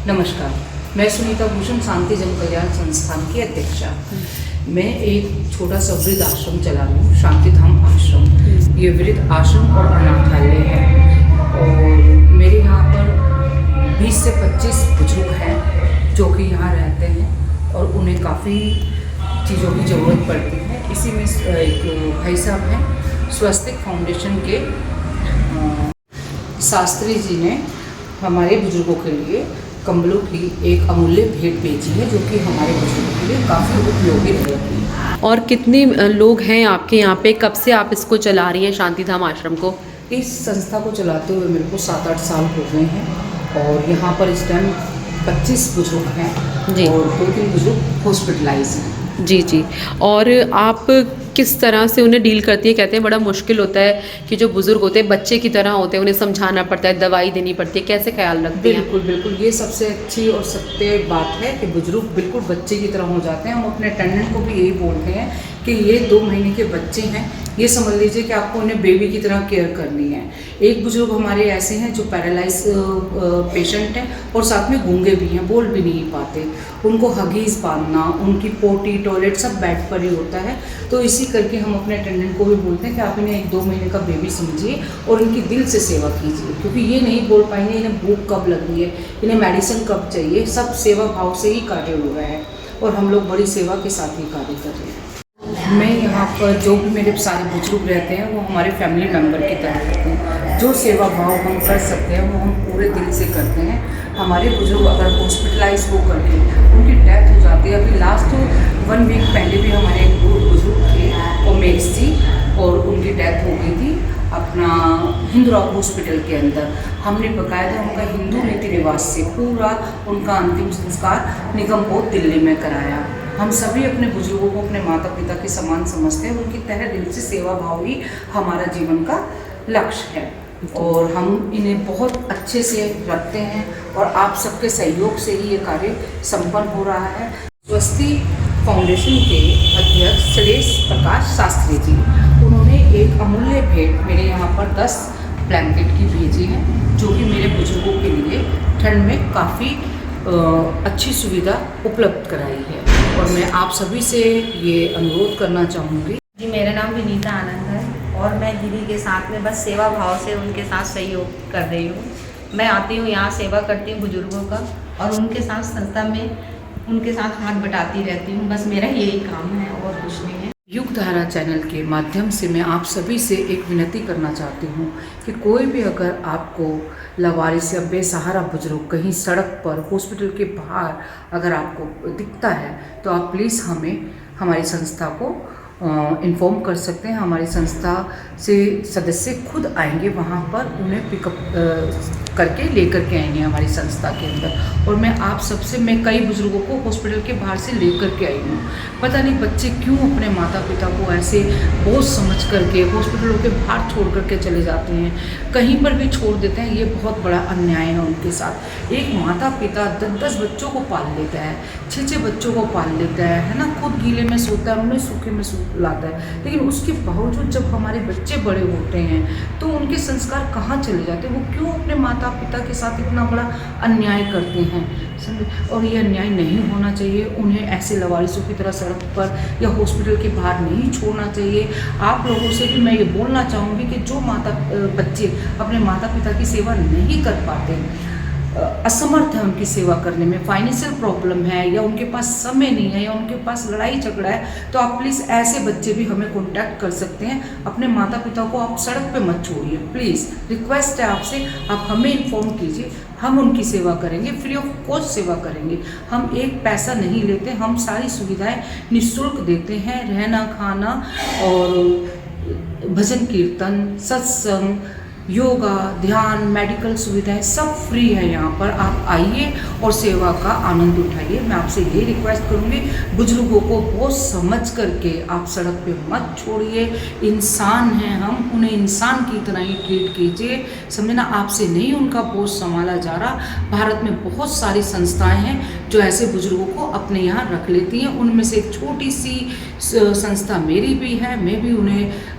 नमस्कार, मैं सुनीता भूषण शांति जन कल्याण संस्थान की अध्यक्षा। मैं एक छोटा सा वृद्ध आश्रम चला रही हूँ, शांति धाम आश्रम। ये वृद्ध आश्रम और अनाथालय है और मेरे यहाँ पर 20 से 25 बुजुर्ग हैं जो कि यहाँ रहते हैं और उन्हें काफ़ी चीज़ों की ज़रूरत पड़ती है। इसी में एक भाई साहब हैं, स्वस्तिक फाउंडेशन के शास्त्री जी ने हमारे बुजुर्गों के लिए कंबलों की एक अमूल्य भेंट भेजी है जो कि हमारे बुजुर्गों के लिए काफ़ी उपयोगी रहेगी। और कितने लोग हैं आपके यहाँ पे? कब से आप इसको चला रही हैं शांति धाम आश्रम को? इस संस्था को चलाते हुए मेरे को 7-8 साल हो गए हैं और यहाँ पर इस टाइम 25 बुजुर्ग हैं जी। और 2-3 बुजुर्ग हॉस्पिटलाइज हैं। जी जी। और आप किस तरह से उन्हें डील करती है? कहते हैं बड़ा मुश्किल होता है कि जो बुजुर्ग होते हैं बच्चे की तरह होते हैं, उन्हें समझाना पड़ता है, दवाई देनी पड़ती है, कैसे ख्याल रखते हैं? बिल्कुल बिल्कुल, ये सबसे अच्छी और सत्य बात है कि बुजुर्ग बिल्कुल बच्चे की तरह हो जाते हैं। हम अपने अटेंडेंट को भी यही बोलते हैं कि ये 2 महीने के बच्चे हैं, ये समझ लीजिए कि आपको उन्हें बेबी की तरह केयर करनी है। एक बुजुर्ग हमारे ऐसे हैं जो पैरालाइज पेशेंट हैं और साथ में गूंगे भी हैं, बोल भी नहीं पाते। उनको हगीज़ बांधना, उनकी पोटी टॉयलेट सब बेड पर ही होता है। तो इसी करके हम अपने अटेंडेंट को भी बोलते हैं कि आप इन्हें 1-2 महीने का बेबी समझिए और इनकी दिल से सेवा कीजिए, क्योंकि ये नहीं बोल पाएंगे इन्हें भूख कब लगी है, इन्हें मेडिसिन कब चाहिए। सब सेवा भाव से ही कार्य हो रहा है और हम लोग बड़ी सेवा के साथ ही कार्य कर रहे हैं। मैं यहाँ पर जो भी मेरे सारे बुजुर्ग रहते हैं वो हमारे फैमिली मेम्बर की तरह रहते हैं। जो सेवा भाव हम कर सकते हैं वो हम पूरे दिल से करते हैं। हमारे बुजुर्ग अगर हॉस्पिटलाइज हो करके उनकी डेथ हो जाती है, अभी लास्ट 1 वीक पहले भी हमारे एक बुजुर्ग थे उमेश जी और उनकी डेथ हो गई थी अपना हिंदुरा हॉस्पिटल के अंदर। हमने बकायदा उनका हिंदू रीति रिवाज से पूरा उनका अंतिम संस्कार निगम बोध दिल्ली में कराया। हम सभी अपने बुजुर्गों को अपने माता पिता के समान समझते हैं, उनकी तहे दिल से सेवा भाव ही हमारा जीवन का लक्ष्य है और हम इन्हें बहुत अच्छे से रखते हैं और आप सबके सहयोग से ही ये कार्य संपन्न हो रहा है। स्वस्तिक फाउंडेशन के अध्यक्ष श्रेष्ठ प्रकाश शास्त्री जी, उन्होंने एक अमूल्य भेंट मेरे यहाँ पर 10 ब्लैंकेट की भेजी है जो कि मेरे बुजुर्गों के लिए ठंड में काफ़ी अच्छी सुविधा उपलब्ध कराई है और मैं आप सभी से ये अनुरोध करना चाहूँगी। जी, मेरा नाम विनीता आनंद है और मैं दीदी के साथ में बस सेवा भाव से उनके साथ सहयोग कर रही हूँ। मैं आती हूँ यहाँ, सेवा करती हूँ बुजुर्गों का और उनके साथ संस्था में उनके साथ हाथ बटाती रहती हूँ। बस मेरा यही काम है और कुछ नहीं है। युगधारा चैनल के माध्यम से मैं आप सभी से एक विनती करना चाहती हूँ कि कोई भी अगर आपको लावारिस या बेसहारा बुजुर्ग कहीं सड़क पर, हॉस्पिटल के बाहर अगर आपको दिखता है तो आप प्लीज़ हमें, हमारी संस्था को इन्फॉर्म कर सकते हैं। हमारी संस्था से सदस्य खुद आएंगे वहाँ पर, उन्हें पिकअप करके लेकर के आएंगे हमारी संस्था के अंदर। और मैं आप सबसे, मैं कई बुजुर्गों को हॉस्पिटल के बाहर से लेकर के आई हूँ। पता नहीं बच्चे क्यों अपने माता पिता को ऐसे बोझ समझ करके हॉस्पिटलों के बाहर छोड़ करके चले जाते हैं, कहीं पर भी छोड़ देते हैं। ये बहुत बड़ा अन्याय है उनके साथ। एक माता पिता 10-10 बच्चों को पाल लेता है, 6-6 बच्चों को पाल लेता है ना, खुद गीले में सोता है, उन्हें सूखे में लाता है, लेकिन उसके बावजूद जब हमारे बच्चे बड़े होते हैं तो उनके संस्कार कहाँ चले जाते हैं? वो क्यों अपने माता पिता के साथ इतना बड़ा अन्याय करते हैं? और ये अन्याय नहीं होना चाहिए। उन्हें ऐसे लवारिसों की तरह सड़क पर या हॉस्पिटल के बाहर नहीं छोड़ना चाहिए। आप लोगों से भी मैं ये बोलना चाहूँगी कि जो बच्चे अपने माता पिता की सेवा नहीं कर पाते, असमर्थ है उनकी सेवा करने में, फाइनेंशियल प्रॉब्लम है या उनके पास समय नहीं है या उनके पास लड़ाई झगड़ा है, तो आप प्लीज़ ऐसे बच्चे भी हमें कांटेक्ट कर सकते हैं। अपने माता पिता को आप सड़क पे मत छोड़िए, प्लीज़ रिक्वेस्ट है आपसे। आप हमें इन्फॉर्म कीजिए, हम उनकी सेवा करेंगे, फ्री ऑफ कॉस्ट सेवा करेंगे। हम एक पैसा नहीं लेते, हम सारी सुविधाएं निःशुल्क देते हैं। रहना, खाना और भजन कीर्तन, सत्संग, योगा, ध्यान, मेडिकल सुविधाएं सब फ्री है यहाँ पर। आप आइए और सेवा का आनंद उठाइए। मैं आपसे ये रिक्वेस्ट करूँगी, बुजुर्गों को बहुत समझ करके आप सड़क पे मत छोड़िए। इंसान हैं हम, उन्हें इंसान की तरह ही ट्रीट कीजिए, समझे ना। आपसे नहीं उनका बोझ संभाला जा रहा। भारत में बहुत सारी संस्थाएं हैं जो ऐसे बुजुर्गों को अपने यहाँ रख लेती हैं। उनमें से एक छोटी सी संस्था मेरी भी है, मैं भी उन्हें